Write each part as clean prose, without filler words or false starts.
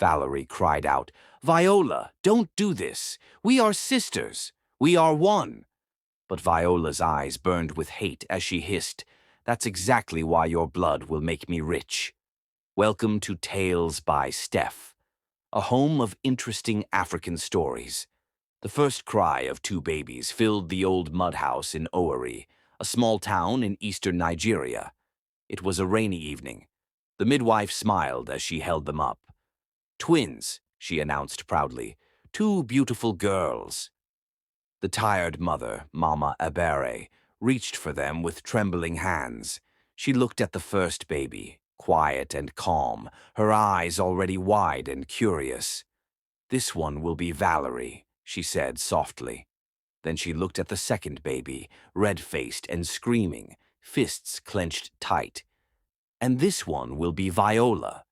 Valerie cried out. "Viola, don't do this. We are sisters. We are one." But Viola's eyes burned with hate as she hissed, "That's exactly why your blood will make me rich." Welcome to Tales by Steph, a home of interesting African stories. The first cry of two babies filled the old mud house in Owerri, a small town in eastern Nigeria. It was a rainy evening. The midwife smiled as she held them up. "Twins," she announced proudly. "Two beautiful girls." The tired mother, Mama Abere, reached for them with trembling hands. She looked at the first baby, quiet and calm, her eyes already wide and curious. "This one will be Valerie," she said softly. Then she looked at the second baby, red-faced and screaming, fists clenched tight. "And this one will be Viola."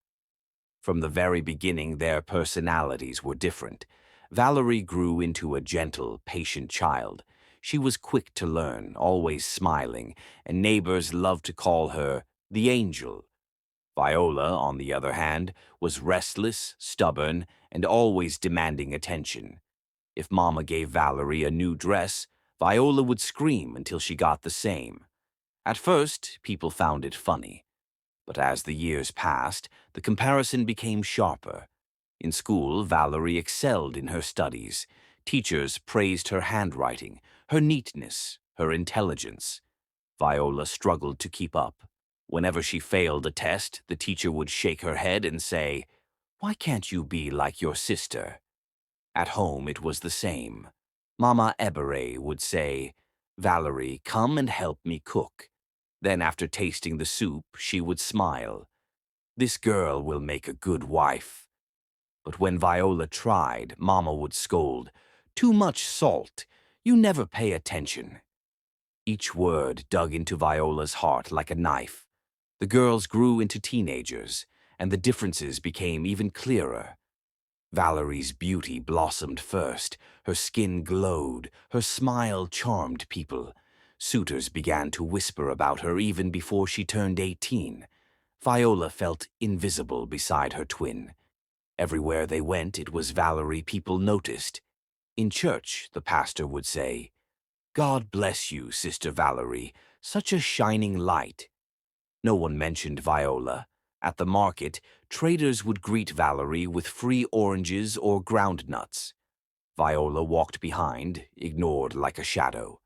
From the very beginning, their personalities were different. Valerie grew into a gentle, patient child. She was quick to learn, always smiling, and neighbors loved to call her the angel. Viola, on the other hand, was restless, stubborn, and always demanding attention. If Mama gave Valerie a new dress, Viola would scream until she got the same. At first, people found it funny. But as the years passed, the comparison became sharper. In school, Valerie excelled in her studies. Teachers praised her handwriting, her neatness, her intelligence. Viola struggled to keep up. Whenever she failed a test, the teacher would shake her head and say, "Why can't you be like your sister?" At home, it was the same. Mama Ebere would say, "Valerie, come and help me cook." Then, after tasting the soup, she would smile. "This girl will make a good wife." But when Viola tried, Mama would scold, "Too much salt. You never pay attention." Each word dug into Viola's heart like a knife. The girls grew into teenagers, and the differences became even clearer. Valerie's beauty blossomed first. Her skin glowed, her smile charmed people. Suitors began to whisper about her even before she turned 18. Viola felt invisible beside her twin. Everywhere they went, it was Valerie people noticed. In church, the pastor would say, "God bless you, Sister Valerie, such a shining light." No one mentioned Viola. At the market, traders would greet Valerie with free oranges or ground nuts. Viola walked behind, ignored like a shadow.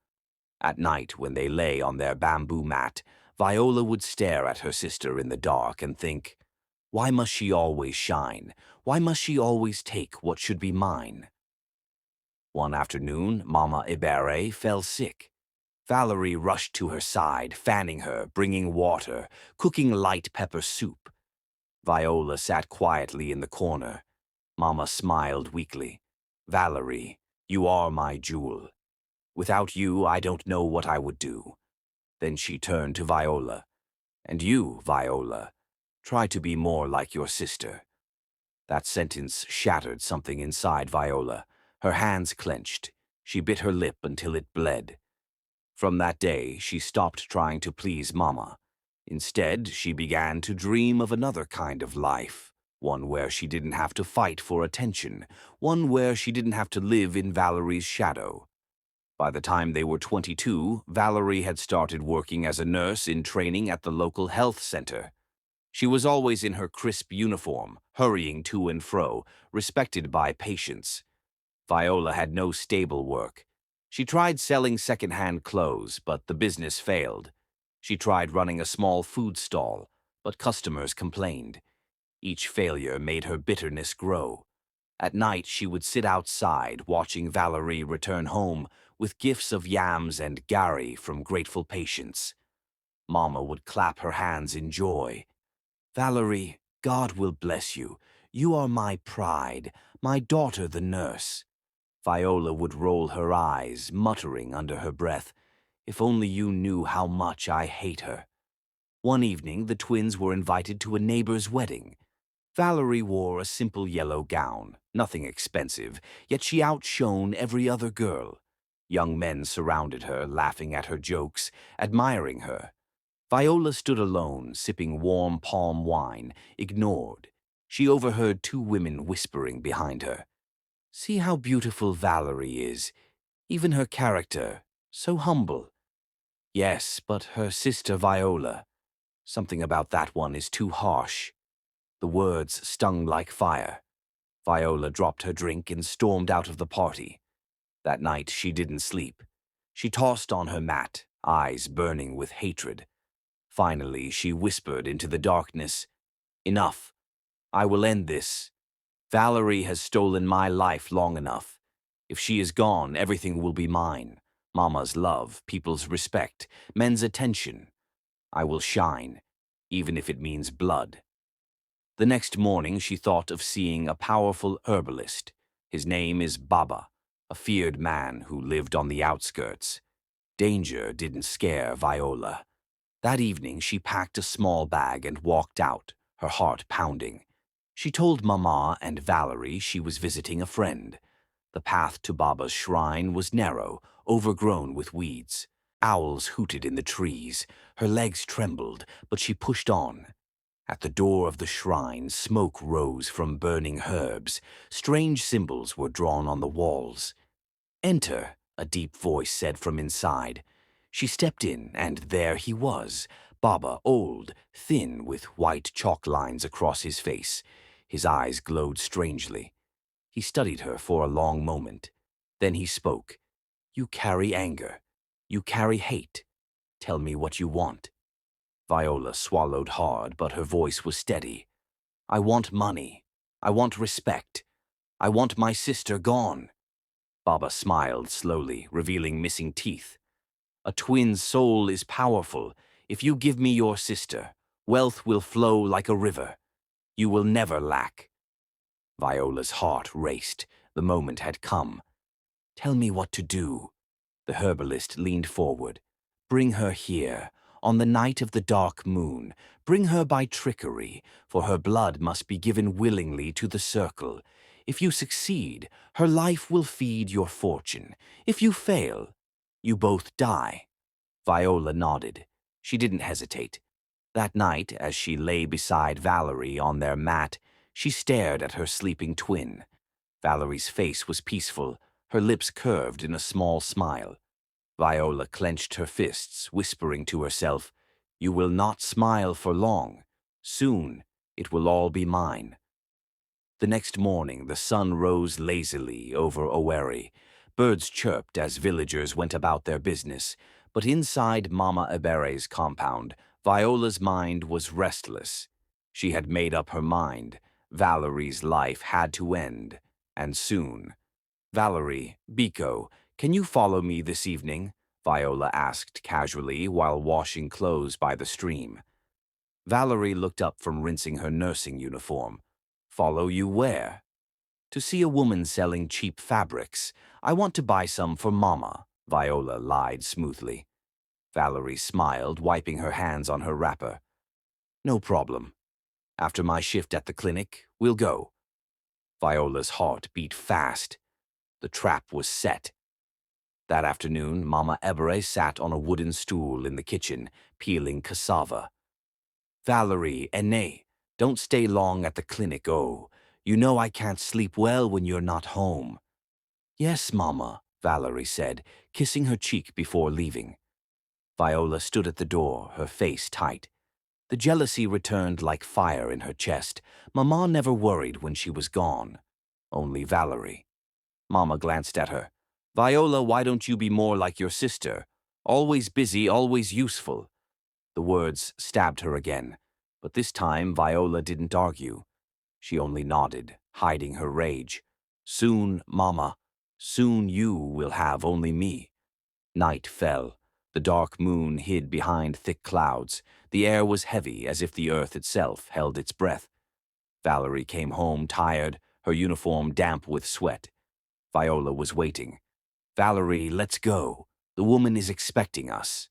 At night, when they lay on their bamboo mat, Viola would stare at her sister in the dark and think, "Why must she always shine? Why must she always take what should be mine?" One afternoon, Mama Ibere fell sick. Valerie rushed to her side, fanning her, bringing water, cooking light pepper soup. Viola sat quietly in the corner. Mama smiled weakly. "Valerie, you are my jewel. Without you, I don't know what I would do." Then she turned to Viola. "And you, Viola, try to be more like your sister." That sentence shattered something inside Viola. Her hands clenched. She bit her lip until it bled. From that day, she stopped trying to please Mama. Instead, she began to dream of another kind of life, one where she didn't have to fight for attention, one where she didn't have to live in Valerie's shadow. By the time they were 22, Valerie had started working as a nurse in training at the local health center. She was always in her crisp uniform, hurrying to and fro, respected by patients. Viola had no stable work. She tried selling second-hand clothes, but the business failed. She tried running a small food stall, but customers complained. Each failure made her bitterness grow. At night, she would sit outside, watching Valerie return home with gifts of yams and gari from grateful patients. Mama would clap her hands in joy. "Valerie, God will bless you. You are my pride, my daughter the nurse." Viola would roll her eyes, muttering under her breath, "If only you knew how much I hate her." One evening, the twins were invited to a neighbor's wedding. Valerie wore a simple yellow gown, nothing expensive, yet she outshone every other girl. Young men surrounded her, laughing at her jokes, admiring her. Viola stood alone, sipping warm palm wine, ignored. she overheard two women whispering behind her. "See how beautiful Valerie is. Even her character, so humble." "Yes, but her sister Viola. Something about that one is too harsh." The words stung like fire. Viola dropped her drink and stormed out of the party. That night she didn't sleep. She tossed on her mat, eyes burning with hatred. Finally, she whispered into the darkness, "Enough. I will end this. Valerie has stolen my life long enough. If she is gone, everything will be mine. Mama's love, people's respect, men's attention. I will shine, even if it means blood." The next morning she thought of seeing a powerful herbalist. His name is Baba, a feared man who lived on the outskirts. Danger didn't scare Viola. That evening she packed a small bag and walked out, her heart pounding. She told Mama and Valerie she was visiting a friend. The path to Baba's shrine was narrow, overgrown with weeds. Owls hooted in the trees. Her legs trembled, but she pushed on. At the door of the shrine, smoke rose from burning herbs. Strange symbols were drawn on the walls. "Enter," a deep voice said from inside. She stepped in, and there he was, Baba, old, thin, with white chalk lines across his face. His eyes glowed strangely. He studied her for a long moment. Then he spoke. "You carry anger. You carry hate. Tell me what you want." Viola swallowed hard, but her voice was steady. "I want money. I want respect. I want my sister gone." Baba smiled slowly, revealing missing teeth. "A twin's soul is powerful. If you give me your sister, wealth will flow like a river. You will never lack." Viola's heart raced. The moment had come. "Tell me what to do." The herbalist leaned forward. "Bring her here, on the night of the dark moon. Bring her by trickery, for her blood must be given willingly to the circle. If you succeed, her life will feed your fortune. If you fail, you both die." Viola nodded. She didn't hesitate. That night, as she lay beside Valerie on their mat, she stared at her sleeping twin. Valerie's face was peaceful, her lips curved in a small smile. Viola clenched her fists, whispering to herself, "You will not smile for long. Soon, it will all be mine." The next morning, the sun rose lazily over Owerri. Birds chirped as villagers went about their business, but inside Mama Ebere's compound, Viola's mind was restless. She had made up her mind. Valerie's life had to end, and soon. "Valerie, Biko, can you follow me this evening?" Viola asked casually while washing clothes by the stream. Valerie looked up from rinsing her nursing uniform. "Follow you where?" "To see a woman selling cheap fabrics. I want to buy some for Mama," Viola lied smoothly. Valerie smiled, wiping her hands on her wrapper. "No problem. After my shift at the clinic, we'll go." Viola's heart beat fast. The trap was set. That afternoon, Mama Ebere sat on a wooden stool in the kitchen, peeling cassava. "Valerie, Ene, don't stay long at the clinic, oh. You know I can't sleep well when you're not home." "Yes, Mama," Valerie said, kissing her cheek before leaving. Viola stood at the door, her face tight. The jealousy returned like fire in her chest. Mama never worried when she was gone. Only Valerie. Mama glanced at her. "Viola, why don't you be more like your sister? Always busy, always useful." The words stabbed her again, but this time Viola didn't argue. She only nodded, hiding her rage. "Soon, Mama, soon you will have only me." Night fell. The dark moon hid behind thick clouds. The air was heavy, as if the earth itself held its breath. Valerie came home tired, her uniform damp with sweat. Viola was waiting. "Valerie, let's go. The woman is expecting us."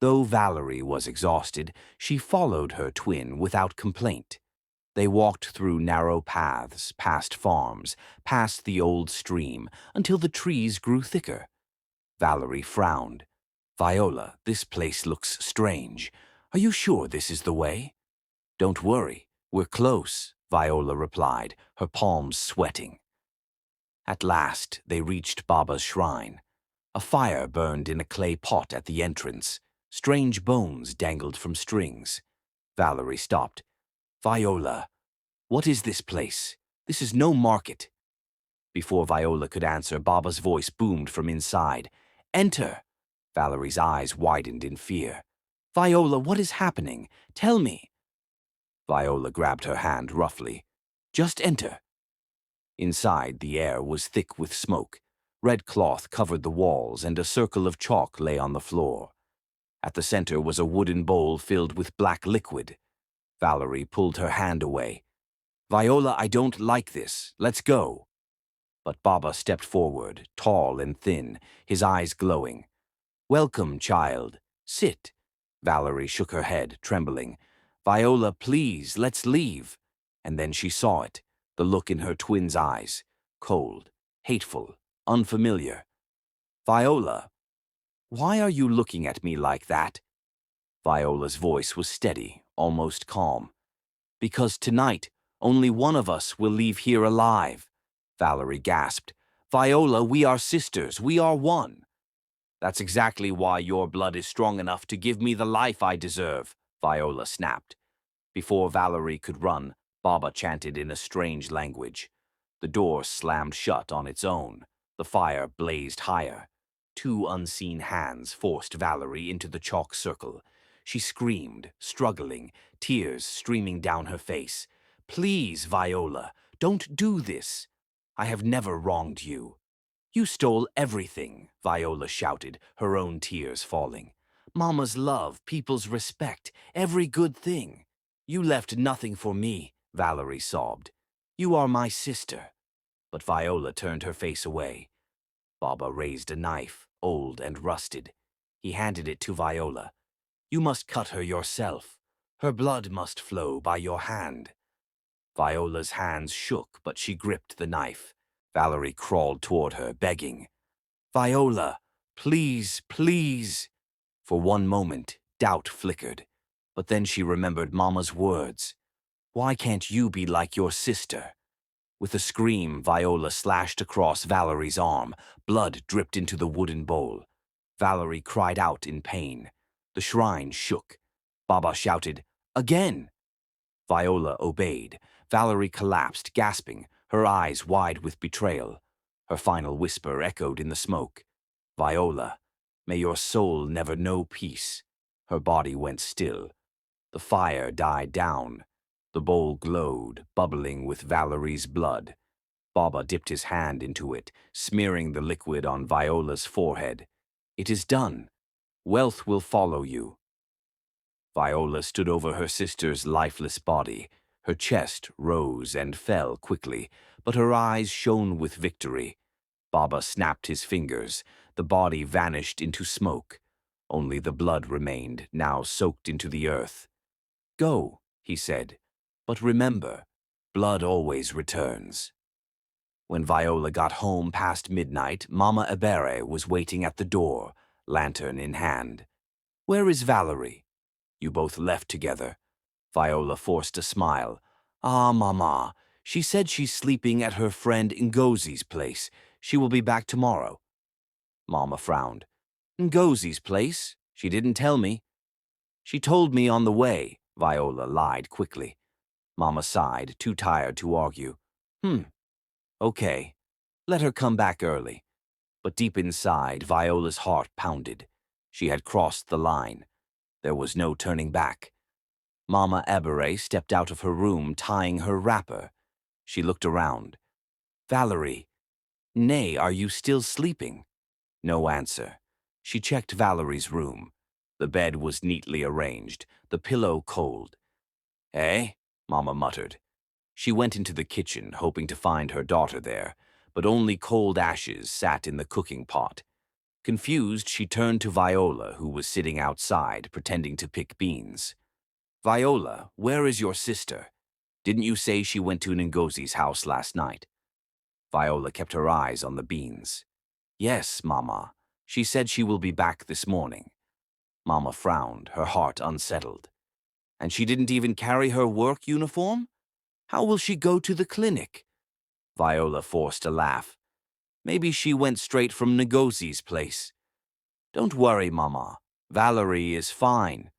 Though Valerie was exhausted, she followed her twin without complaint. They walked through narrow paths, past farms, past the old stream, until the trees grew thicker. Valerie frowned. "Viola, this place looks strange. Are you sure this is the way?" "Don't worry, we're close," Viola replied, her palms sweating. At last, they reached Baba's shrine. A fire burned in a clay pot at the entrance. Strange bones dangled from strings. Valerie stopped. Viola, what is this place? This is no market. Before Viola could answer, Baba's voice boomed from inside. Enter! Valerie's eyes widened in fear. Viola, what is happening? Tell me. Viola grabbed her hand roughly. Just enter. Inside, the air was thick with smoke. Red cloth covered the walls, and a circle of chalk lay on the floor. At the center was a wooden bowl filled with black liquid. Valerie pulled her hand away. Viola, I don't like this. Let's go. But Baba stepped forward, tall and thin, his eyes glowing. Welcome, child. Sit. Valerie shook her head, trembling. Viola, please, let's leave. And then she saw it, the look in her twin's eyes. Cold, hateful, unfamiliar. Viola, why are you looking at me like that? Viola's voice was steady, almost calm. Because tonight, only one of us will leave here alive. Valerie gasped. Viola, we are sisters. We are one. That's exactly why your blood is strong enough to give me the life I deserve, Viola snapped. Before Valerie could run, Baba chanted in a strange language. The door slammed shut on its own. The fire blazed higher. Two unseen hands forced Valerie into the chalk circle. She screamed, struggling, tears streaming down her face. Please, Viola, don't do this. I have never wronged you. You stole everything, Viola shouted, her own tears falling. Mama's love, people's respect, every good thing. You left nothing for me, Valerie sobbed. You are my sister. But Viola turned her face away. Baba raised a knife, old and rusted. He handed it to Viola. You must cut her yourself. Her blood must flow by your hand. Viola's hands shook, but she gripped the knife. Valerie crawled toward her, begging. Viola, please, please. For one moment, doubt flickered. But then she remembered Mama's words. Why can't you be like your sister? With a scream, Viola slashed across Valerie's arm. Blood dripped into the wooden bowl. Valerie cried out in pain. The shrine shook. Baba shouted, Again! Viola obeyed. Valerie collapsed, gasping, her eyes wide with betrayal. Her final whisper echoed in the smoke. Viola, may your soul never know peace. Her body went still. The fire died down. The bowl glowed, bubbling with Valerie's blood. Baba dipped his hand into it, smearing the liquid on Viola's forehead. It is done. Wealth will follow you. Viola stood over her sister's lifeless body. Her chest rose and fell quickly, but her eyes shone with victory. Baba snapped his fingers. The body vanished into smoke. Only the blood remained, now soaked into the earth. Go, he said, but remember, blood always returns. When Viola got home past midnight, Mama Ebere was waiting at the door, lantern in hand. Where is Valerie? You both left together. Viola forced a smile. Ah, Mama, she said she's sleeping at her friend Ngozi's place. She will be back tomorrow. Mama frowned. Ngozi's place? She didn't tell me. She told me on the way, Viola lied quickly. Mama sighed, too tired to argue. Okay. Let her come back early. But deep inside, Viola's heart pounded. She had crossed the line. There was no turning back. Mama Ebere stepped out of her room, tying her wrapper. She looked around. Valerie. Nay, are you still sleeping? No answer. She checked Valerie's room. The bed was neatly arranged, the pillow cold. Eh? Mama muttered. She went into the kitchen, hoping to find her daughter there, but only cold ashes sat in the cooking pot. Confused, she turned to Viola, who was sitting outside, pretending to pick beans. Viola, where is your sister? Didn't you say she went to Ngozi's house last night? Viola kept her eyes on the beans. Yes, Mama. She said she will be back this morning. Mama frowned, her heart unsettled. And she didn't even carry her work uniform? How will she go to the clinic? Viola forced a laugh. Maybe she went straight from Ngosi's place. Don't worry, Mama. Valerie is fine.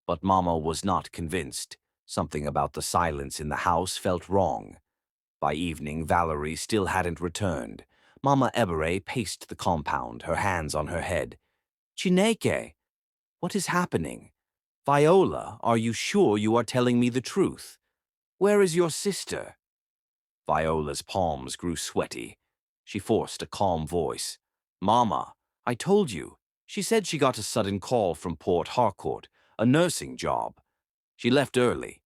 But Mama was not convinced. Something about the silence in the house felt wrong. By evening, Valerie still hadn't returned. Mama Ebere paced the compound, her hands on her head. Chineke, what is happening? Viola, are you sure you are telling me the truth? Where is your sister? Viola's palms grew sweaty. She forced a calm voice. Mama, I told you. She said she got a sudden call from Port Harcourt, a nursing job. She left early.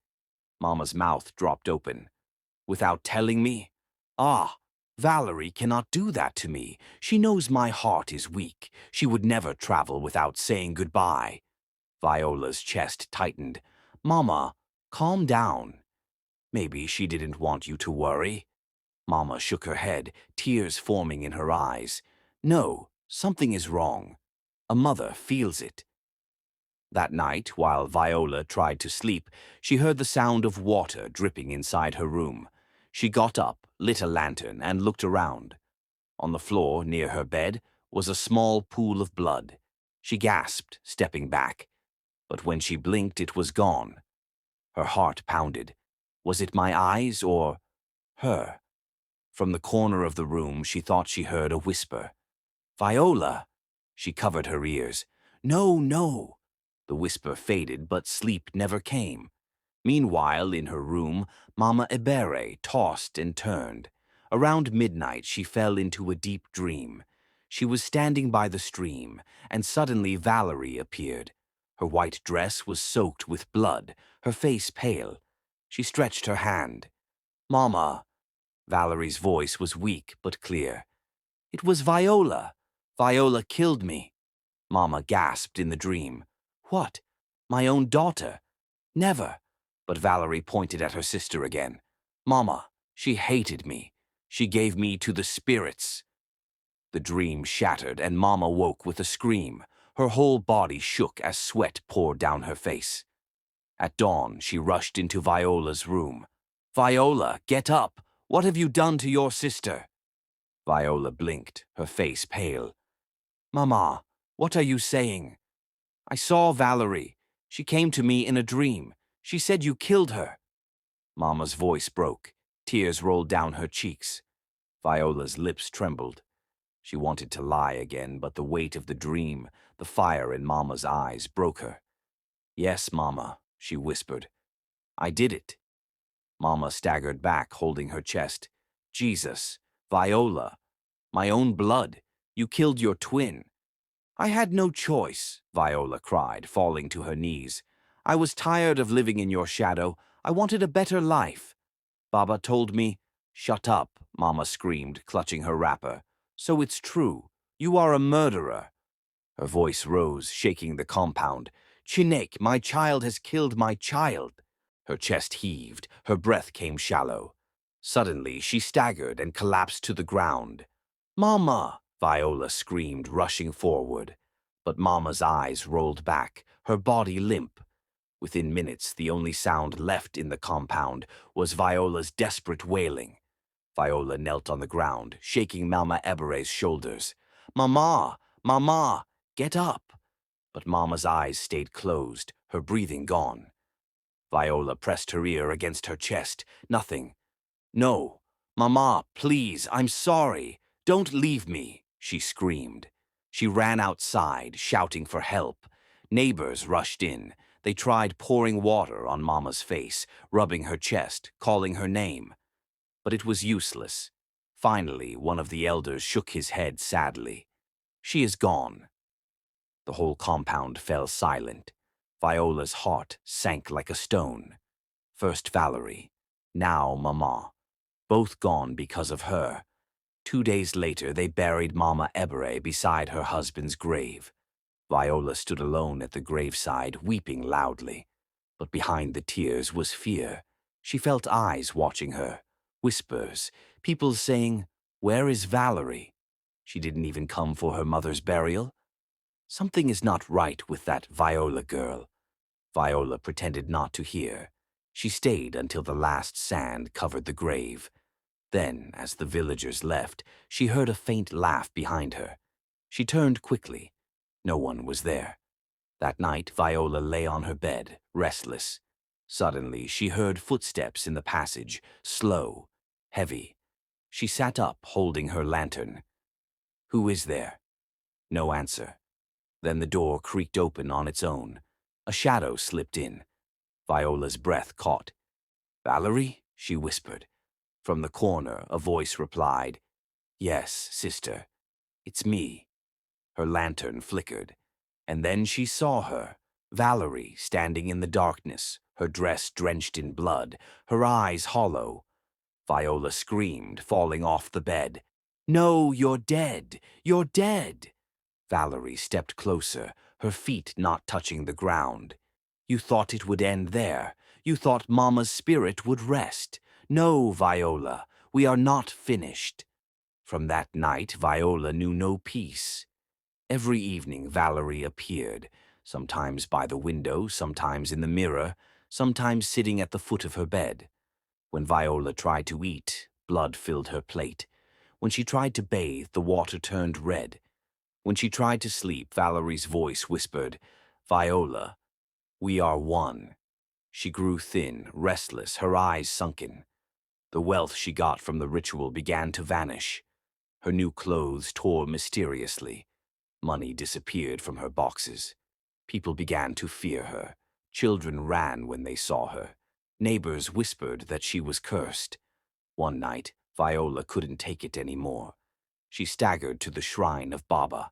Mama's mouth dropped open. Without telling me? Ah, Valerie cannot do that to me. She knows my heart is weak. She would never travel without saying goodbye. Viola's chest tightened. Mama, calm down. Maybe she didn't want you to worry. Mama shook her head, tears forming in her eyes. No, something is wrong. A mother feels it. That night, while Viola tried to sleep, she heard the sound of water dripping inside her room. She got up, lit a lantern, and looked around. On the floor, near her bed, was a small pool of blood. She gasped, stepping back. But when she blinked, it was gone. Her heart pounded. Was it my eyes or her? From the corner of the room, she thought she heard a whisper. Viola! She covered her ears. No, no! The whisper faded, but sleep never came. Meanwhile, in her room, Mama Ebere tossed and turned. Around midnight, she fell into a deep dream. She was standing by the stream, and suddenly Valerie appeared. Her white dress was soaked with blood, her face pale. She stretched her hand. Mama! Valerie's voice was weak but clear. It was Viola. Viola killed me. Mama gasped in the dream. What? My own daughter? Never. But Valerie pointed at her sister again. Mama, she hated me. She gave me to the spirits. The dream shattered, and Mama woke with a scream. Her whole body shook as sweat poured down her face. At dawn, she rushed into Viola's room. Viola, get up! What have you done to your sister? Viola blinked, her face pale. Mama, what are you saying? I saw Valerie. She came to me in a dream. She said you killed her. Mama's voice broke. Tears rolled down her cheeks. Viola's lips trembled. She wanted to lie again, but the weight of the dream, the fire in Mama's eyes, broke her. Yes, Mama, she whispered. I did it. Mama staggered back, holding her chest. Jesus, Viola, my own blood. You killed your twin. I had no choice, Viola cried, falling to her knees. I was tired of living in your shadow. I wanted a better life. Baba told me, shut up, Mama screamed, clutching her wrapper. So it's true. You are a murderer. Her voice rose, shaking the compound. Chinek, my child has killed my child. Her chest heaved, her breath came shallow. Suddenly, she staggered and collapsed to the ground. Mama! Viola screamed, rushing forward. But Mama's eyes rolled back, her body limp. Within minutes, the only sound left in the compound was Viola's desperate wailing. Viola knelt on the ground, shaking Mama Ebere's shoulders. Mama! Mama! Get up! But Mama's eyes stayed closed, her breathing gone. Viola pressed her ear against her chest. Nothing. No. Mama, please, I'm sorry. Don't leave me, she screamed. She ran outside, shouting for help. Neighbors rushed in. They tried pouring water on Mama's face, rubbing her chest, calling her name. But it was useless. Finally, one of the elders shook his head sadly. She is gone. The whole compound fell silent. Viola's heart sank like a stone. First Valerie, now Mama. Both gone because of her. 2 days later, they buried Mama Ebere beside her husband's grave. Viola stood alone at the graveside, weeping loudly. But behind the tears was fear. She felt eyes watching her, whispers, people saying, "Where is Valerie?" She didn't even come for her mother's burial. Something is not right with that Viola girl. Viola pretended not to hear. She stayed until the last sand covered the grave. Then, as the villagers left, she heard a faint laugh behind her. She turned quickly. No one was there. That night, Viola lay on her bed, restless. Suddenly, she heard footsteps in the passage, slow, heavy. She sat up, holding her lantern. "Who is there?" No answer. Then the door creaked open on its own. A shadow slipped in. Viola's breath caught. "Valerie?" she whispered. From the corner, a voice replied, "Yes, sister, it's me." Her lantern flickered, and then she saw her, Valerie, standing in the darkness, her dress drenched in blood, her eyes hollow. Viola screamed, falling off the bed. "No, you're dead! You're dead!" Valerie stepped closer, her feet not touching the ground. "You thought it would end there. You thought Mama's spirit would rest. No, Viola, we are not finished." From that night, Viola knew no peace. Every evening, Valerie appeared, sometimes by the window, sometimes in the mirror, sometimes sitting at the foot of her bed. When Viola tried to eat, blood filled her plate. When she tried to bathe, the water turned red. When she tried to sleep, Valerie's voice whispered, "Viola, we are one." She grew thin, restless, her eyes sunken. The wealth she got from the ritual began to vanish. Her new clothes tore mysteriously. Money disappeared from her boxes. People began to fear her. Children ran when they saw her. Neighbors whispered that she was cursed. One night, Viola couldn't take it anymore. She staggered to the shrine of Baba.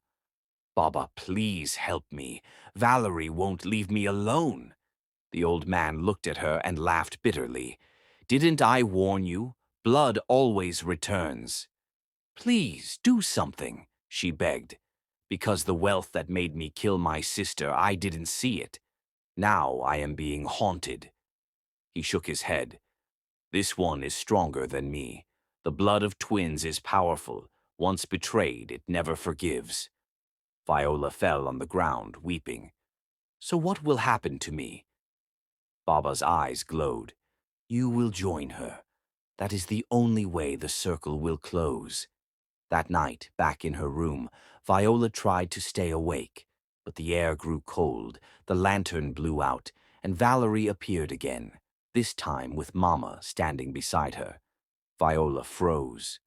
"Baba, please help me. Valerie won't leave me alone." The old man looked at her and laughed bitterly. "Didn't I warn you? Blood always returns." "Please, do something," she begged. "Because the wealth that made me kill my sister, I didn't see it. Now I am being haunted." He shook his head. "This one is stronger than me. The blood of twins is powerful. Once betrayed, it never forgives." Viola fell on the ground, weeping. "So what will happen to me?" Baba's eyes glowed. "You will join her. That is the only way the circle will close." That night, back in her room, Viola tried to stay awake, but the air grew cold, the lantern blew out, and Valerie appeared again, this time with Mama standing beside her. Viola froze.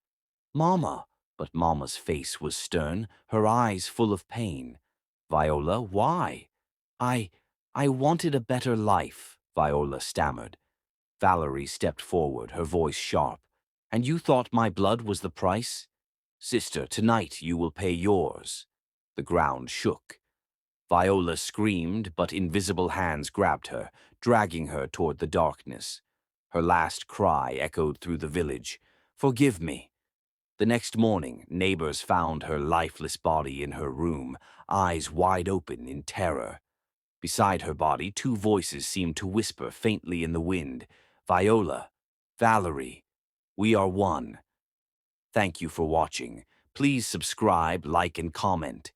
"Mama!" But Mama's face was stern, her eyes full of pain. "Viola, why?" I I wanted a better life," Viola stammered. Valerie stepped forward, her voice sharp. "And you thought my blood was the price? Sister, tonight you will pay yours." The ground shook. Viola screamed, but invisible hands grabbed her, dragging her toward the darkness. Her last cry echoed through the village. "Forgive me." The next morning, neighbors found her lifeless body in her room, eyes wide open in terror. Beside her body, two voices seemed to whisper faintly in the wind, "Viola, Valerie, we are one." Thank you for watching. Please subscribe, like, and comment.